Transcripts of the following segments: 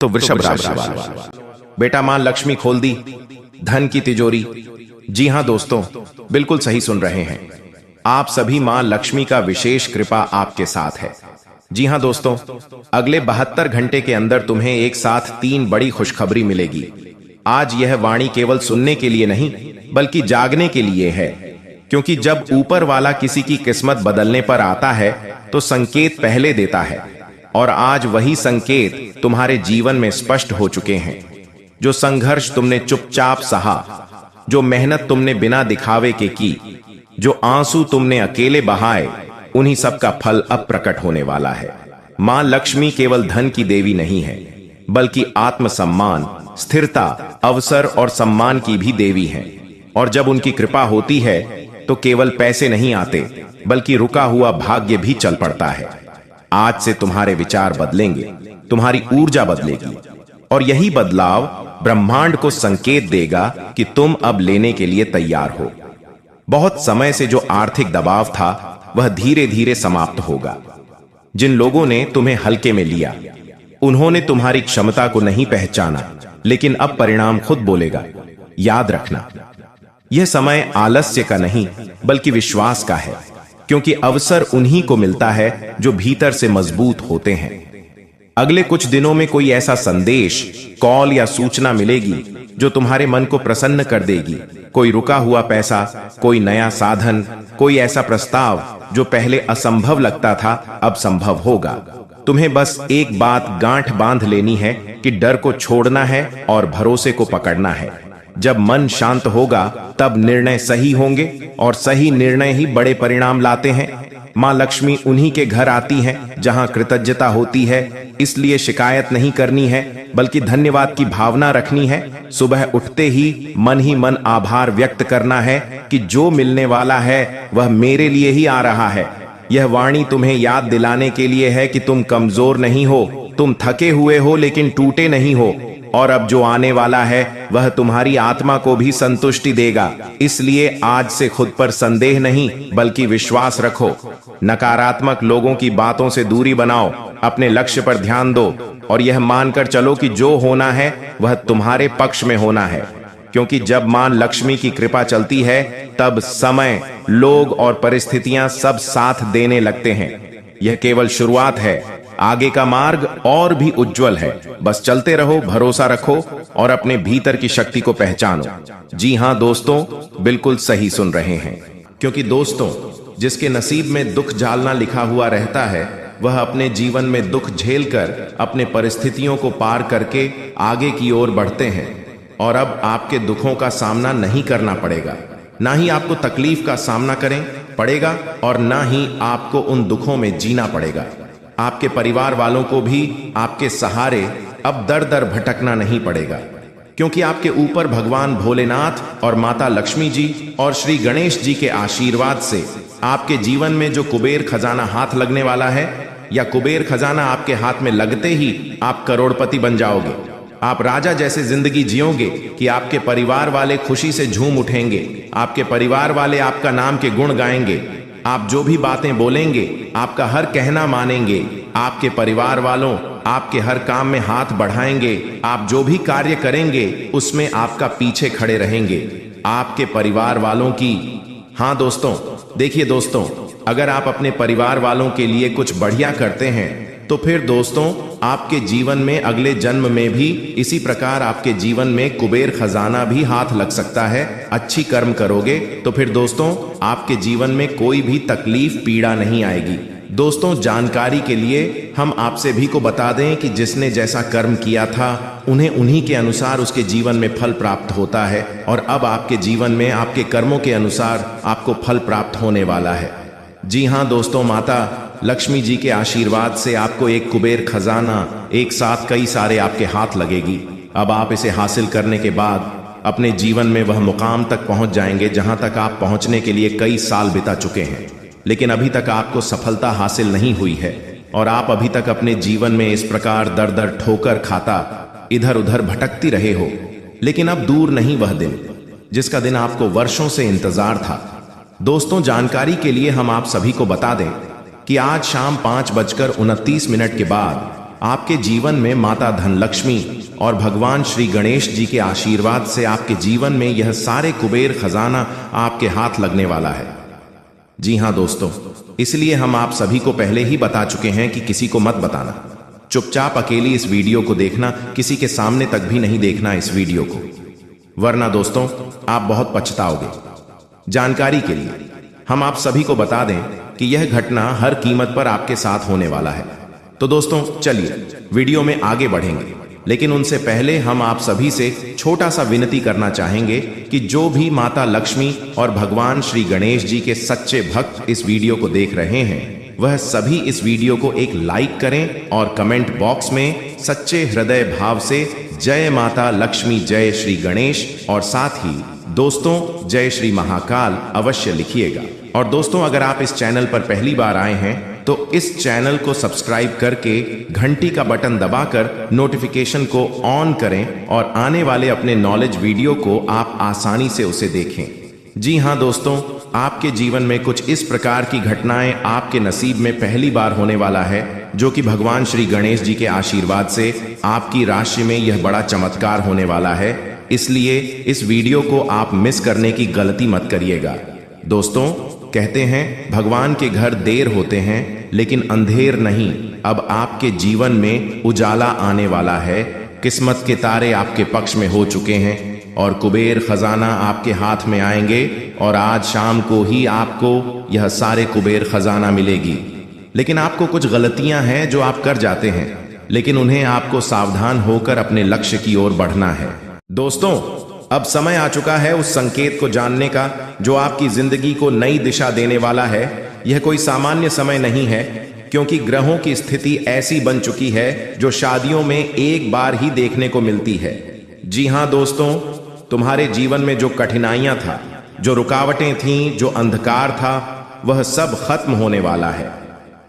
तो वृषभ राशि वाले, बेटा मां लक्ष्मी खोल दी धन की तिजोरी। जी हां दोस्तों, बिल्कुल सही सुन रहे हैं आप सभी। मां लक्ष्मी का विशेष कृपा आपके साथ है। जी हां दोस्तों, अगले 72 घंटे के अंदर तुम्हें एक साथ 3 बड़ी खुशखबरी मिलेगी। आज यह वाणी केवल सुनने के लिए नहीं बल्कि जागने के लिए है, क्योंकि जब ऊपर वाला किसी की किस्मत बदलने पर आता है तो संकेत पहले देता है, और आज वही संकेत तुम्हारे जीवन में स्पष्ट हो चुके हैं। जो संघर्ष तुमने चुपचाप सहा, जो मेहनत तुमने बिना दिखावे के की, जो आंसू तुमने अकेले बहाए, उन्हीं सब का फल अब प्रकट होने वाला है। मां लक्ष्मी केवल धन की देवी नहीं है, बल्कि आत्मसम्मान, स्थिरता, अवसर और सम्मान की भी देवी है। और जब उनकी कृपा होती है तो केवल पैसे नहीं आते, बल्कि रुका हुआ भाग्य भी चल पड़ता है। आज से तुम्हारे विचार बदलेंगे, तुम्हारी ऊर्जा बदलेगी, और यही बदलाव ब्रह्मांड को संकेत देगा कि तुम अब लेने के लिए तैयार हो। बहुत समय से जो आर्थिक दबाव था वह धीरे धीरे समाप्त होगा। जिन लोगों ने तुम्हें हल्के में लिया, उन्होंने तुम्हारी क्षमता को नहीं पहचाना, लेकिन अब परिणाम खुद बोलेगा। याद रखना, यह समय आलस्य का नहीं बल्कि विश्वास का है, क्योंकि अवसर उन्हीं को मिलता है जो भीतर से मजबूत होते हैं। अगले कुछ दिनों में कोई ऐसा संदेश, कॉल या सूचना मिलेगी जो तुम्हारे मन को प्रसन्न कर देगी। कोई रुका हुआ पैसा, कोई नया साधन, कोई ऐसा प्रस्ताव जो पहले असंभव लगता था अब संभव होगा। तुम्हें बस एक बात गांठ बांध लेनी है कि डर को छोड़ना है और भरोसे को पकड़ना है। जब मन शांत होगा तब निर्णय सही होंगे, और सही निर्णय ही बड़े परिणाम लाते हैं। मां लक्ष्मी उन्हीं के घर आती हैं जहां कृतज्ञता होती है, इसलिए शिकायत नहीं करनी है बल्कि धन्यवाद की भावना रखनी है। सुबह उठते ही मन आभार व्यक्त करना है कि जो मिलने वाला है वह मेरे लिए ही आ रहा है। यह वाणी तुम्हें याद दिलाने के लिए है कि तुम कमजोर नहीं हो, तुम थके हुए हो लेकिन टूटे नहीं हो, और अब जो आने वाला है वह तुम्हारी आत्मा को भी संतुष्टि देगा। इसलिए आज से खुद पर संदेह नहीं बल्कि विश्वास रखो। नकारात्मक लोगों की बातों से दूरी बनाओ, अपने लक्ष्य पर ध्यान दो, और यह मानकर चलो कि जो होना है वह तुम्हारे पक्ष में होना है। क्योंकि जब मां लक्ष्मी की कृपा चलती है तब समय, लोग और परिस्थितियां सब साथ देने लगते हैं। यह केवल शुरुआत है, आगे का मार्ग और भी उज्जवल है। बस चलते रहो, भरोसा रखो और अपने भीतर की शक्ति को पहचानो। जी हां दोस्तों, बिल्कुल सही सुन रहे हैं, क्योंकि दोस्तों, जिसके नसीब में दुख झेलना लिखा हुआ रहता है वह अपने जीवन में दुख झेलकर अपने परिस्थितियों को पार करके आगे की ओर बढ़ते हैं। और अब आपके दुखों का सामना नहीं करना पड़ेगा, ना ही आपको तकलीफ का सामना करें पड़ेगा, और ना ही आपको उन दुखों में जीना पड़ेगा। आपके परिवार वालों को भी आपके सहारे अब दर दर भटकना नहीं पड़ेगा, क्योंकि आपके ऊपर भगवान भोलेनाथ और माता लक्ष्मी जी और श्री गणेश जी के आशीर्वाद से आपके जीवन में जो कुबेर खजाना हाथ लगने वाला है, या कुबेर खजाना आपके हाथ में लगते ही आप करोड़पति बन जाओगे। आप राजा जैसे जिंदगी जियोगे कि आपके परिवार वाले खुशी से झूम उठेंगे। आपके परिवार वाले आपका नाम के गुण गाएंगे। आप जो भी बातें बोलेंगे, आपका हर कहना मानेंगे। आपके परिवार वालों आपके हर काम में हाथ बढ़ाएंगे। आप जो भी कार्य करेंगे उसमें आपका पीछे खड़े रहेंगे, आपके परिवार वालों की। हाँ दोस्तों, देखिए दोस्तों, अगर आप अपने परिवार वालों के लिए कुछ बढ़िया करते हैं तो फिर दोस्तों आपके जीवन में अगले जन्म में भी इसी प्रकार आपके जीवन में कुबेर खजाना भी हाथ लग सकता है। अच्छी कर्म करोगे तो फिर दोस्तों आपके जीवन में कोई भी तकलीफ, पीड़ा नहीं आएगी। दोस्तों, जानकारी के लिए हम आपसे भी को बता दें कि जिसने जैसा कर्म किया था उन्हें उन्हीं के अनुसार उसके जीवन में फल प्राप्त होता है, और अब आपके जीवन में आपके कर्मों के अनुसार आपको फल प्राप्त होने वाला है। जी हाँ दोस्तों, माता लक्ष्मी जी के आशीर्वाद से आपको एक कुबेर खजाना एक साथ कई सारे आपके हाथ लगेगी। अब आप इसे हासिल करने के बाद अपने जीवन में वह मुकाम तक पहुंच जाएंगे जहां तक आप पहुंचने के लिए कई साल बिता चुके हैं, लेकिन अभी तक आपको सफलता हासिल नहीं हुई है, और आप अभी तक अपने जीवन में इस प्रकार दर दर ठोकर खाता इधर उधर भटकती रहे हो। लेकिन अब दूर नहीं वह दिन जिसका दिन आपको वर्षों से इंतजार था। दोस्तों, जानकारी के लिए हम आप सभी को बता दें कि आज शाम 5:29 के बाद आपके जीवन में माता धनलक्ष्मी और भगवान श्री गणेश जी के आशीर्वाद से आपके जीवन में यह सारे कुबेर खजाना आपके हाथ लगने वाला है। जी हां दोस्तों, इसलिए हम आप सभी को पहले ही बता चुके हैं कि किसी को मत बताना। चुपचाप अकेली इस वीडियो को देखना, किसी के सामने तक भी नहीं देखना इस वीडियो को, वरना दोस्तों आप बहुत पछताओगे। जानकारी के लिए हम आप सभी को बता दें कि यह घटना हर कीमत पर आपके साथ होने वाला है। तो दोस्तों चलिए वीडियो में आगे बढ़ेंगे, लेकिन उनसे पहले हम आप सभी से छोटा सा विनती करना चाहेंगे कि जो भी माता लक्ष्मी और भगवान श्री गणेश जी के सच्चे भक्त इस वीडियो को देख रहे हैं, वह सभी इस वीडियो को एक लाइक करें और कमेंट बॉक्स में सच्चे हृदय भाव से जय माता लक्ष्मी, जय श्री गणेश और साथ ही दोस्तों जय श्री महाकाल अवश्य लिखिएगा। और दोस्तों अगर आप इस चैनल पर पहली बार आए हैं तो इस चैनल को सब्सक्राइब करके घंटी का बटन दबाकर नोटिफिकेशन को ऑन करें और आने वाले अपने नॉलेज वीडियो को आप आसानी से उसे देखें। जी हां दोस्तों, आपके जीवन में कुछ इस प्रकार की घटनाएं आपके नसीब में पहली बार होने वाला है, जो कि भगवान श्री गणेश जी के आशीर्वाद से आपकी राशि में यह बड़ा चमत्कार होने वाला है। इसलिए इस वीडियो को आप मिस करने की गलती मत करिएगा। दोस्तों कहते हैं भगवान के घर देर होते हैं लेकिन अंधेर नहीं। अब आपके जीवन में उजाला आने वाला है, किस्मत के तारे आपके पक्ष में हो चुके हैं और कुबेर खजाना आपके हाथ में आएंगे और आज शाम को ही आपको यह सारे कुबेर खजाना मिलेगी। लेकिन आपको कुछ गलतियां हैं जो आप कर जाते हैं, लेकिन उन्हें आपको सावधान होकर अपने लक्ष्य की ओर बढ़ना है। दोस्तों अब समय आ चुका है उस संकेत को जानने का जो आपकी जिंदगी को नई दिशा देने वाला है। यह कोई सामान्य समय नहीं है, क्योंकि ग्रहों की स्थिति ऐसी बन चुकी है जो शादियों में एक बार ही देखने को मिलती है। जी हां दोस्तों, तुम्हारे जीवन में जो कठिनाइयां था, जो रुकावटें थीं, जो अंधकार था, वह सब खत्म होने वाला है।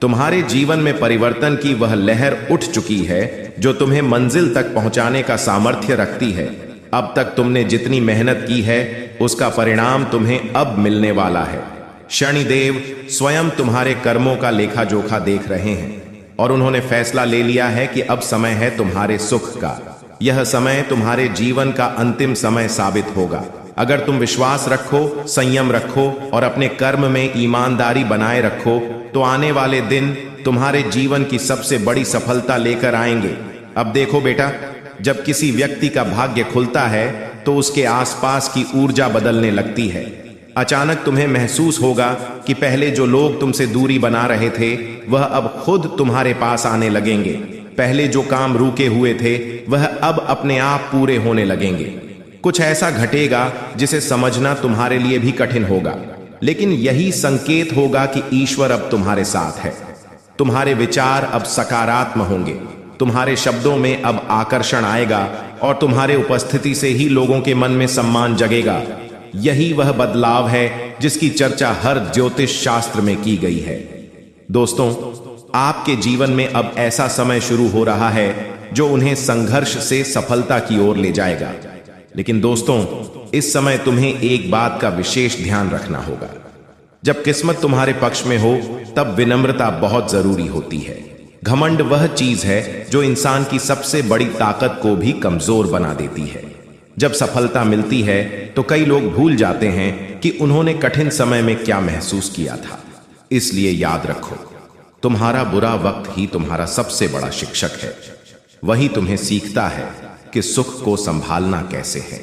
तुम्हारे जीवन में परिवर्तन की वह लहर उठ चुकी है जो तुम्हें मंजिल तक पहुंचाने का सामर्थ्य रखती है। अब तक तुमने जितनी मेहनत की है उसका परिणाम तुम्हें अब मिलने वाला है। शनिदेव स्वयं तुम्हारे कर्मों का लेखा जोखा देख रहे हैं और उन्होंने फैसला ले लिया है कि अब समय है तुम्हारे सुख का। यह समय तुम्हारे जीवन का अंतिम समय साबित होगा। अगर तुम विश्वास रखो, संयम रखो और अपने कर्म में ईमानदारी बनाए रखो तो आने वाले दिन तुम्हारे जीवन की सबसे बड़ी सफलता लेकर आएंगे। अब देखो बेटा, जब किसी व्यक्ति का भाग्य खुलता है तो उसके आसपास की ऊर्जा बदलने लगती है। अचानक तुम्हें महसूस होगा कि पहले जो लोग तुमसे दूरी बना रहे थे वह अब खुद तुम्हारे पास आने लगेंगे। पहले जो काम रुके हुए थे वह अब अपने आप पूरे होने लगेंगे। कुछ ऐसा घटेगा जिसे समझना तुम्हारे लिए भी कठिन होगा, लेकिन यही संकेत होगा कि ईश्वर अब तुम्हारे साथ है। तुम्हारे विचार अब सकारात्मक होंगे, तुम्हारे शब्दों में अब आकर्षण आएगा और तुम्हारे उपस्थिति से ही लोगों के मन में सम्मान जगेगा। यही वह बदलाव है जिसकी चर्चा हर ज्योतिष शास्त्र में की गई है। दोस्तों आपके जीवन में अब ऐसा समय शुरू हो रहा है जो उन्हें संघर्ष से सफलता की ओर ले जाएगा। लेकिन दोस्तों इस समय तुम्हें एक बात का विशेष ध्यान रखना होगा। जब किस्मत तुम्हारे पक्ष में हो तब विनम्रता बहुत जरूरी होती है। घमंड वह चीज है जो इंसान की सबसे बड़ी ताकत को भी कमजोर बना देती है। जब सफलता मिलती है तो कई लोग भूल जाते हैं कि उन्होंने कठिन समय में क्या महसूस किया था। इसलिए याद रखो, तुम्हारा बुरा वक्त ही तुम्हारा सबसे बड़ा शिक्षक है। वही तुम्हें सीखता है कि सुख को संभालना कैसे है।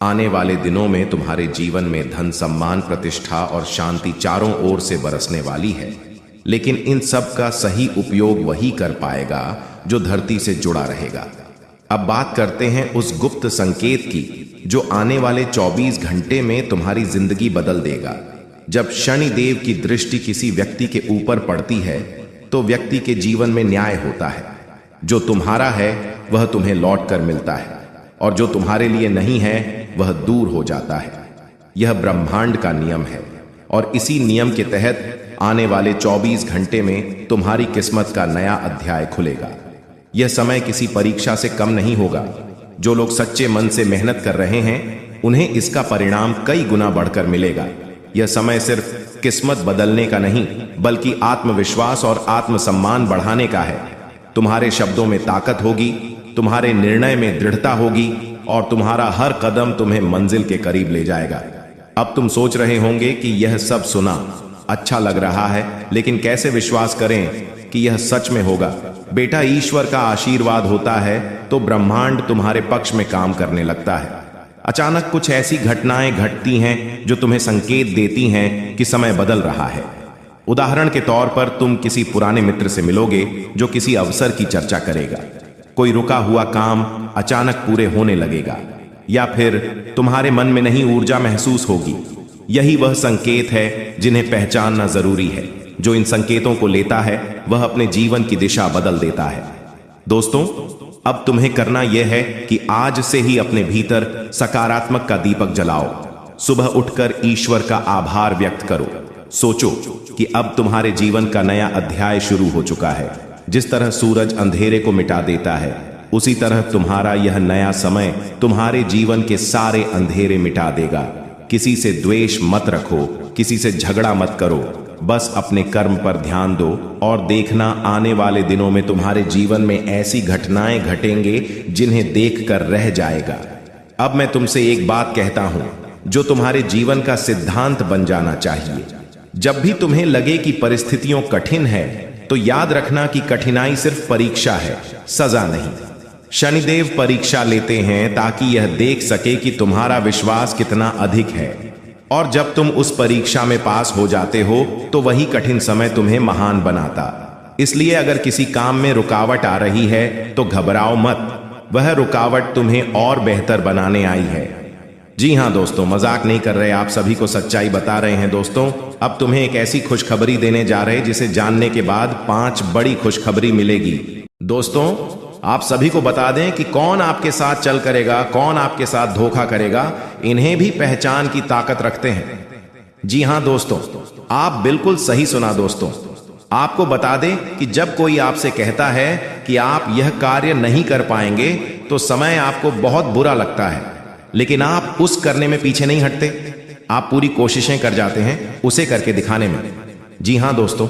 आने वाले दिनों में तुम्हारे जीवन में धन, सम्मान, प्रतिष्ठा और शांति चारों ओर से बरसने वाली है, लेकिन इन सब का सही उपयोग वही कर पाएगा जो धरती से जुड़ा रहेगा। अब बात करते हैं उस गुप्त संकेत की जो आने वाले 24 घंटे में तुम्हारी जिंदगी बदल देगा। जब शनि देव की दृष्टि किसी व्यक्ति के ऊपर पड़ती है तो व्यक्ति के जीवन में न्याय होता है। जो तुम्हारा है वह तुम्हें लौट कर मिलता है और जो तुम्हारे लिए नहीं है वह दूर हो जाता है। यह ब्रह्मांड का नियम है और इसी नियम के तहत आने वाले 24 घंटे में तुम्हारी किस्मत का नया अध्याय खुलेगा। यह समय किसी परीक्षा से कम नहीं होगा। जो लोग सच्चे मन से मेहनत कर रहे हैं उन्हें इसका परिणाम कई गुना बढ़कर मिलेगा। यह समय सिर्फ किस्मत बदलने का नहीं बल्कि आत्मविश्वास और आत्मसम्मान बढ़ाने का है। तुम्हारे शब्दों में ताकत होगी, तुम्हारे निर्णय में दृढ़ता होगी और तुम्हारा हर कदम तुम्हें मंजिल के करीब ले जाएगा। अब तुम सोच रहे होंगे कि यह सब सुना अच्छा लग रहा है, लेकिन कैसे विश्वास करें कि यह सच में होगा। बेटा, ईश्वर का आशीर्वाद होता है तो ब्रह्मांड तुम्हारे पक्ष में काम करने लगता है। अचानक कुछ ऐसी घटनाएं घटती हैं जो तुम्हें संकेत देती हैं कि समय बदल रहा है। उदाहरण के तौर पर तुम किसी पुराने मित्र से मिलोगे जो किसी अवसर की चर्चा करेगा। कोई रुका हुआ काम अचानक पूरे होने लगेगा, या फिर तुम्हारे मन में नई ऊर्जा महसूस होगी। यही वह संकेत है जिन्हें पहचानना जरूरी है। जो इन संकेतों को लेता है वह अपने जीवन की दिशा बदल देता है। दोस्तों, अब तुम्हें करना यह है कि आज से ही अपने भीतर सकारात्मक का दीपक जलाओ। सुबह उठकर ईश्वर का आभार व्यक्त करो। सोचो कि अब तुम्हारे जीवन का नया अध्याय शुरू हो चुका है। जिस तरह सूरज अंधेरे को मिटा देता है, उसी तरह तुम्हारा यह नया समय तुम्हारे जीवन के सारे अंधेरे मिटा देगा। किसी से द्वेष मत रखो, किसी से झगड़ा मत करो, बस अपने कर्म पर ध्यान दो और देखना आने वाले दिनों में तुम्हारे जीवन में ऐसी घटनाएं घटेंगे जिन्हें देखकर रह जाएगा। अब मैं तुमसे एक बात कहता हूं जो तुम्हारे जीवन का सिद्धांत बन जाना चाहिए। जब भी तुम्हें लगे कि परिस्थितियां कठिन है, तो याद रखना कि कठिनाई सिर्फ परीक्षा है, सजा नहीं। शनिदेव परीक्षा लेते हैं ताकि यह देख सके कि तुम्हारा विश्वास कितना अधिक है, और जब तुम उस परीक्षा में पास हो जाते हो तो वही कठिन समय तुम्हें महान बनाता। इसलिए अगर किसी काम में रुकावट आ रही है तो घबराओ मत, वह रुकावट तुम्हें और बेहतर बनाने आई है। जी हां दोस्तों, मजाक नहीं कर रहे, आप सभी को सच्चाई बता रहे हैं। दोस्तों, अब तुम्हें एक ऐसी खुशखबरी देने जा रहे हैं जिसे जानने के बाद 5 बड़ी खुशखबरी मिलेगी। दोस्तों, आप सभी को बता दें कि कौन आपके साथ चल करेगा, कौन आपके साथ धोखा करेगा, इन्हें भी पहचान की ताकत रखते हैं। जी हां दोस्तों, आप बिल्कुल सही सुना। दोस्तों, आपको बता दें कि जब कोई आपसे कहता है कि आप यह कार्य नहीं कर पाएंगे, तो समय आपको बहुत बुरा लगता है, लेकिन आप उस करने में पीछे नहीं हटते। आप पूरी कोशिशें कर जाते हैं उसे करके दिखाने में। जी हां दोस्तों,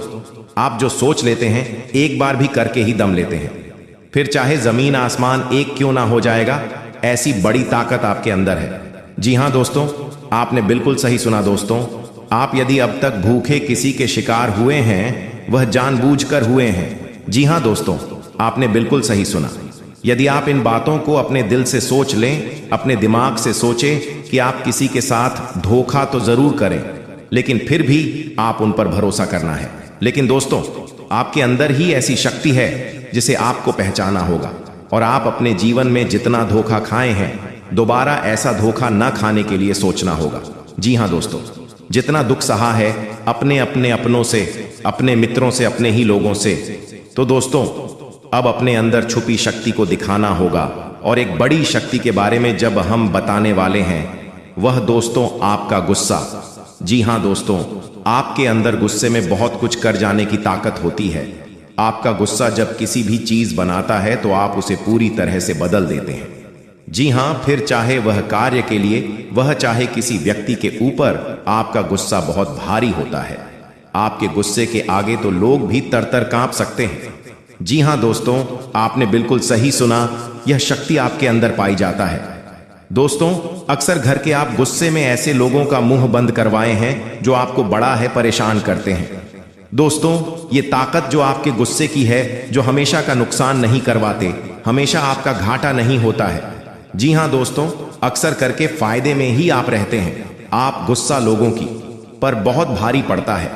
आप जो सोच लेते हैं एक बार भी करके ही दम लेते हैं, फिर चाहे जमीन आसमान एक क्यों ना हो जाएगा। ऐसी बड़ी ताकत आपके अंदर है। जी हां दोस्तों, आपने बिल्कुल सही सुना। दोस्तों, आप यदि अब तक भूखे किसी के शिकार हुए हैं, वह जानबूझकर हुए हैं। जी हां दोस्तों, आपने बिल्कुल सही सुना। यदि आप इन बातों को अपने दिल से सोच लें, अपने दिमाग से सोचें कि आप किसी के साथ धोखा तो जरूर करें, लेकिन फिर भी आप उन पर भरोसा करना है। लेकिन दोस्तों, आपके अंदर ही ऐसी शक्ति है जिसे आपको पहचाना होगा, और आप अपने जीवन में जितना धोखा खाए हैं, दोबारा ऐसा धोखा न खाने के लिए सोचना होगा। जी हां दोस्तों, जितना दुख सहा है अपने अपने अपनों से, अपने मित्रों से, अपने ही लोगों से, तो दोस्तों अब अपने अंदर छुपी शक्ति को दिखाना होगा। और एक बड़ी शक्ति के बारे में जब हम बताने वाले हैं, वह दोस्तों आपका गुस्सा। जी हां दोस्तों, आपके अंदर गुस्से में बहुत कुछ कर जाने की ताकत होती है। आपका गुस्सा जब किसी भी चीज बनाता है तो आप उसे पूरी तरह से बदल देते हैं। जी हां, फिर चाहे वह कार्य के लिए, वह चाहे किसी व्यक्ति के ऊपर, आपका गुस्सा बहुत भारी होता है। आपके गुस्से के आगे तो लोग भी तरतर कांप सकते हैं। जी हां दोस्तों, आपने बिल्कुल सही सुना, यह शक्ति आपके अंदर पाई जाता है। दोस्तों, अक्सर घर के आप गुस्से में ऐसे लोगों का मुंह बंद करवाए हैं जो आपको बड़ा है परेशान करते हैं। दोस्तों, ये ताकत जो आपके गुस्से की है, जो हमेशा का नुकसान नहीं करवाते, हमेशा आपका घाटा नहीं होता है। जी हां दोस्तों, अक्सर करके फायदे में ही आप रहते हैं। आप गुस्सा लोगों की पर बहुत भारी पड़ता है।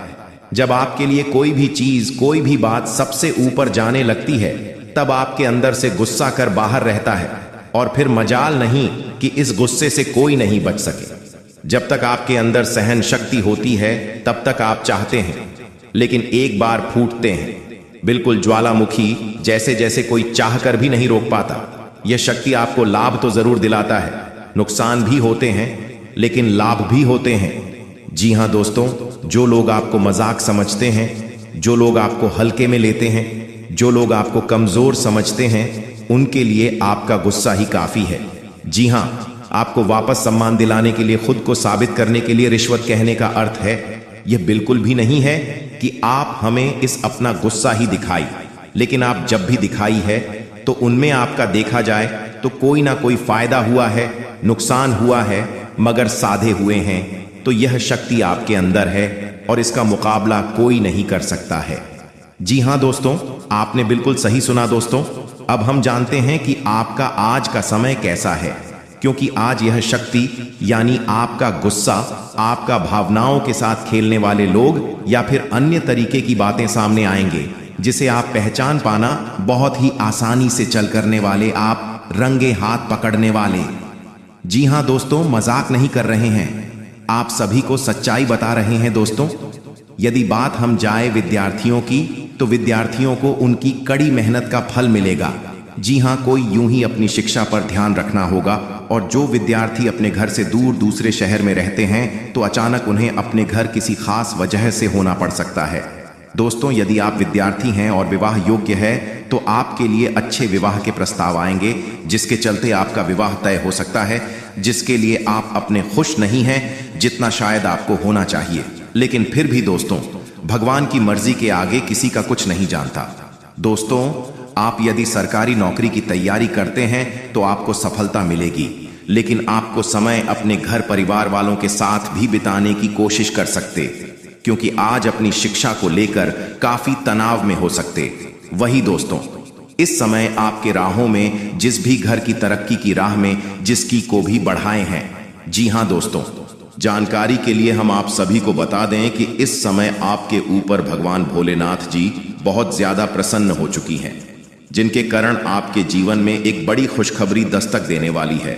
जब आपके लिए कोई भी चीज, कोई भी बात सबसे ऊपर जाने लगती है, तब आपके अंदर से गुस्सा कर बाहर रहता है, और फिर मजाल नहीं कि इस गुस्से से कोई नहीं बच सके। जब तक आपके अंदर सहन शक्ति होती है, तब तक आप चाहते हैं, लेकिन एक बार फूटते हैं, बिल्कुल ज्वालामुखी जैसे, जैसे कोई चाहकर भी नहीं रोक पाता। यह शक्ति आपको लाभ तो जरूर दिलाता है, नुकसान भी होते हैं, लेकिन लाभ भी होते हैं। जी हां दोस्तों, जो लोग आपको मजाक समझते हैं, जो लोग आपको हल्के में लेते हैं, जो लोग आपको कमजोर समझते हैं, उनके लिए आपका गुस्सा ही काफी है। जी हां, आपको वापस सम्मान दिलाने के लिए, खुद को साबित करने के लिए रिश्वत कहने का अर्थ है। यह बिल्कुल भी नहीं है कि आप हमें इस अपना गुस्सा ही दिखाई। लेकिन आप जब भी दिखाई है तो उनमें आपका देखा जाए तो कोई ना कोई फायदा हुआ है, नुकसान हुआ है, मगर साधे हुए हैं तो यह शक्ति आपके अंदर है और इसका मुकाबला कोई नहीं कर सकता है। जी हाँ दोस्तों, आपने बिल्कुल सही सुना दोस्तों। अब हम जानते हैं कि आपका आज का समय कैसा है, क्योंकि आज यह शक्ति यानी आपका गुस्सा, आपका भावनाओं के साथ खेलने वाले लोग या फिर अन्य तरीके की बातें सामने आएंगे जिसे आप पहचान पाना बहुत ही आसानी से चल करने वाले, आप रंगे हाथ पकड़ने वाले। जी हाँ दोस्तों, मजाक नहीं कर रहे हैं, आप सभी को सच्चाई बता रहे हैं दोस्तों। यदि बात हम जाए विद्यार्थियों की तो विद्यार्थियों को उनकी कड़ी मेहनत का फल मिलेगा। जी हाँ, कोई यूं ही अपनी शिक्षा पर ध्यान रखना होगा, और जो विद्यार्थी अपने घर से दूर दूसरे शहर में रहते हैं तो अचानक उन्हें अपने घर किसी खास वजह से होना पड़ सकता है। दोस्तों, यदि आप विद्यार्थी हैं और विवाह योग्य है तो आपके लिए अच्छे विवाह के प्रस्ताव आएंगे, जिसके चलते आपका विवाह तय हो सकता है, जिसके लिए आप अपने खुश नहीं हैं जितना शायद आपको होना चाहिए। लेकिन फिर भी दोस्तों, भगवान की मर्जी के आगे किसी का कुछ नहीं जानता। दोस्तों, आप यदि सरकारी नौकरी की तैयारी करते हैं तो आपको सफलता मिलेगी, लेकिन आपको समय अपने घर परिवार वालों के साथ भी बिताने की कोशिश कर सकते, क्योंकि आज अपनी शिक्षा को लेकर काफी तनाव में हो सकते। वही दोस्तों, इस समय आपके राहों में जिस भी घर की तरक्की की राह में जिसकी को भी बढ़ाए हैं। जी हाँ दोस्तों, जानकारी के लिए हम आप सभी को बता दें कि इस समय आपके ऊपर भगवान भोलेनाथ जी बहुत ज्यादा प्रसन्न हो चुकी हैं, जिनके कारण आपके जीवन में एक बड़ी खुशखबरी दस्तक देने वाली है।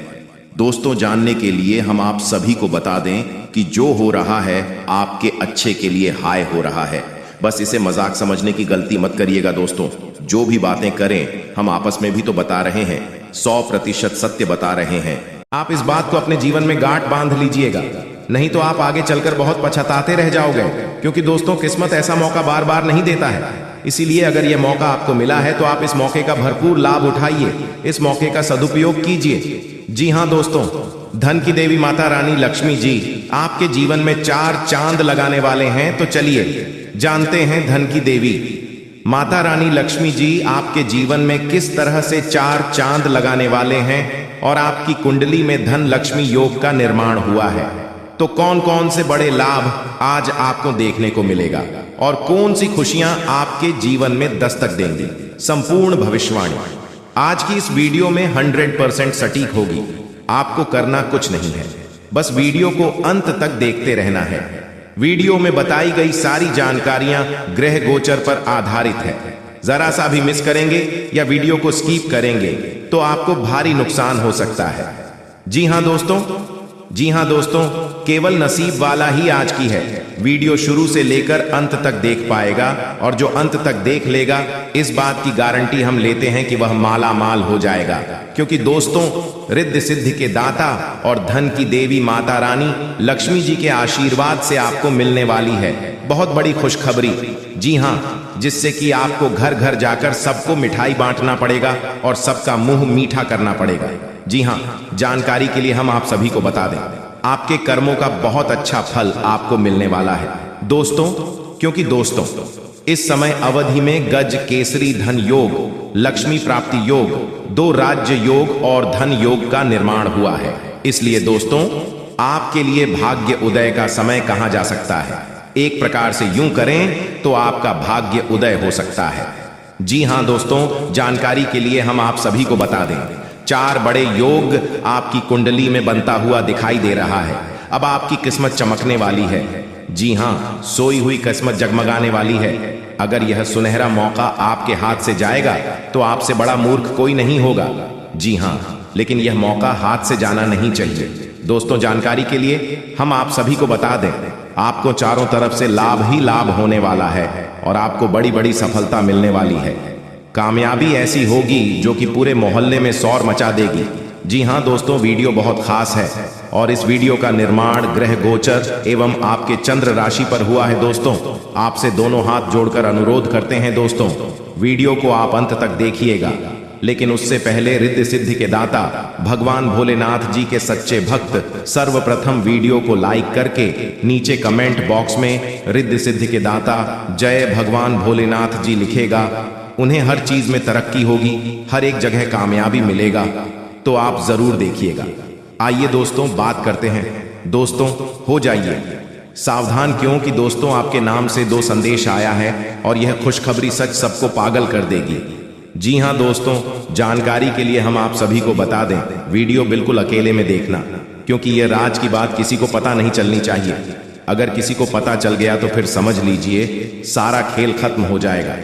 दोस्तों, जानने के लिए हम आप सभी को बता दें कि जो हो रहा है आपके अच्छे के लिए हाय हो रहा है। बस इसे मजाक समझने की गलती मत करिएगा दोस्तों। जो भी बातें करें हम आपस में भी तो बता रहे हैं, 100% सत्य बता रहे हैं। आप इस बात को अपने जीवन में गांठ बांध लीजिएगा, नहीं तो आप आगे चलकर बहुत पछताते रह जाओगे, क्योंकि दोस्तों किस्मत ऐसा मौका बार बार नहीं देता है। इसीलिए अगर यह मौका आपको मिला है तो आप इस मौके का भरपूर लाभ उठाइए, इस मौके का सदुपयोग कीजिए। जी हाँ दोस्तों, धन की देवी माता रानी लक्ष्मी जी आपके जीवन में 4 चांद लगाने वाले हैं। तो चलिए जानते हैं धन की देवी माता रानी लक्ष्मी जी आपके जीवन में किस तरह से 4 चांद लगाने वाले हैं और आपकी कुंडली में धन लक्ष्मी योग का निर्माण हुआ है। तो कौन कौन से बड़े लाभ आज आपको देखने को मिलेगा और कौन सी खुशियां आपके जीवन में दस्तक देंगी, संपूर्ण भविष्यवाणी आज की इस वीडियो में 100% सटीक होगी। आपको करना कुछ नहीं है, बस वीडियो को अंत तक देखते रहना है। वीडियो में बताई गई सारी जानकारियां ग्रह गोचर पर आधारित है। जरा सा भी मिस करेंगे या वीडियो को स्किप करेंगे तो आपको भारी नुकसान हो सकता है। जी हाँ दोस्तों, केवल नसीब वाला ही आज की है वीडियो शुरू से लेकर अंत तक देख पाएगा, और जो अंत तक देख लेगा इस बात की गारंटी हम लेते हैं कि वह माला माल हो जाएगा। क्योंकि दोस्तों, रिद्धि सिद्धि के दाता और धन की देवी माता रानी लक्ष्मी जी के आशीर्वाद से आपको मिलने वाली है बहुत बड़ी खुशखबरी। जी हाँ, जिससे कि आपको घर घर जाकर सबको मिठाई बांटना पड़ेगा और सबका मुंह मीठा करना पड़ेगा। जी हाँ, जानकारी के लिए हम आप सभी को बता दें, आपके कर्मों का बहुत अच्छा फल आपको मिलने वाला है दोस्तों। क्योंकि दोस्तों, इस समय अवधि में गज केसरी धन योग, लक्ष्मी प्राप्ति योग, 2 राज्य योग और धन योग का निर्माण हुआ है। इसलिए दोस्तों, आपके लिए भाग्य उदय का समय कहा जा सकता है। एक प्रकार से यूं करें तो आपका भाग्य उदय हो सकता है। जी हाँ दोस्तों, जानकारी के लिए हम आप सभी को बता दें, 4 बड़े योग आपकी कुंडली में बनता हुआ दिखाई दे रहा है। अब आपकी किस्मत चमकने वाली है। जी हाँ, सोई हुई किस्मत जगमगाने वाली है। अगर यह सुनहरा मौका आपके हाथ से जाएगा तो आपसे बड़ा मूर्ख कोई नहीं होगा। जी हाँ, लेकिन यह मौका हाथ से जाना नहीं चाहिए। दोस्तों, जानकारी के लिए हम आप सभी को बता दें, आपको चारों तरफ से लाभ ही लाभ होने वाला है और आपको बड़ी बड़ी सफलता मिलने वाली है। कामयाबी ऐसी होगी जो कि पूरे मोहल्ले में शोर मचा देगी। जी हाँ दोस्तों, वीडियो बहुत खास है और इस वीडियो का निर्माण ग्रह गोचर एवं आपके चंद्र राशि पर हुआ है। दोस्तों, आपसे दोनों हाथ जोड़कर अनुरोध करते हैं दोस्तों, वीडियो को आप अंत तक देखिएगा। लेकिन उससे पहले रिद्धि सिद्धि के दाता भगवान भोलेनाथ जी के सच्चे भक्त सर्वप्रथम वीडियो को लाइक करके नीचे कमेंट बॉक्स में रिद्धि सिद्धि के दाता जय भगवान भोलेनाथ जी लिखेगा उन्हें हर चीज में तरक्की होगी, हर एक जगह कामयाबी मिलेगा। तो आप जरूर देखिएगा। आइए दोस्तों बात करते हैं। दोस्तों हो जाइए सावधान, क्योंकि दोस्तों आपके नाम से 2 संदेश आया है और यह खुशखबरी सच सबको पागल कर देगी। जी हां दोस्तों, जानकारी के लिए हम आप सभी को बता दें, वीडियो बिल्कुल अकेले में देखना, क्योंकि यह राज की बात किसी को पता नहीं चलनी चाहिए। अगर किसी को पता चल गया तो फिर समझ लीजिए सारा खेल खत्म हो जाएगा।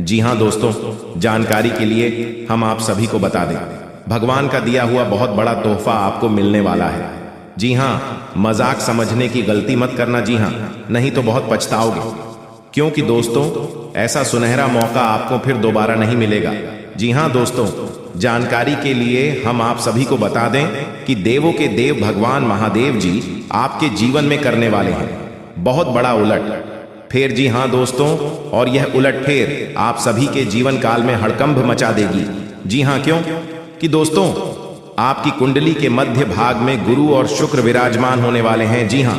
जी हां दोस्तों, जानकारी के लिए हम आप सभी को बता दें, भगवान का दिया हुआ बहुत बड़ा तोहफा आपको मिलने वाला है। जी हां, मजाक समझने की गलती मत करना। जी हां, नहीं तो बहुत पछताओगे, क्योंकि दोस्तों ऐसा सुनहरा मौका आपको फिर दोबारा नहीं मिलेगा। जी हां दोस्तों, जानकारी के लिए हम आप सभी को बता दें कि देवों के देव भगवान महादेव जी आपके जीवन में करने वाले हैं बहुत बड़ा उलट फेर। जी हां दोस्तों, और यह उलट फेर आप सभी के जीवन काल में हड़कंप मचा देगी। जी हां, क्यों कि दोस्तों आपकी कुंडली के मध्य भाग में गुरु और शुक्र विराजमान होने वाले हैं। जी हां,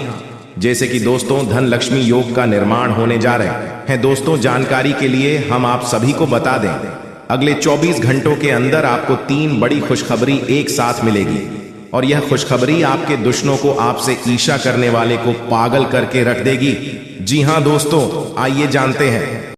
जैसे कि दोस्तों धन लक्ष्मी योग का निर्माण होने जा रहे हैं। दोस्तों जानकारी के लिए हम आप सभी को बता दें, अगले 24 घंटों के अंदर आपको 3 बड़ी खुशखबरी एक साथ मिलेगी, और यह खुशखबरी आपके दुश्मनों को आपसे ईर्ष्या करने वाले को पागल करके रख देगी। जी हां दोस्तों, आइए जानते हैं।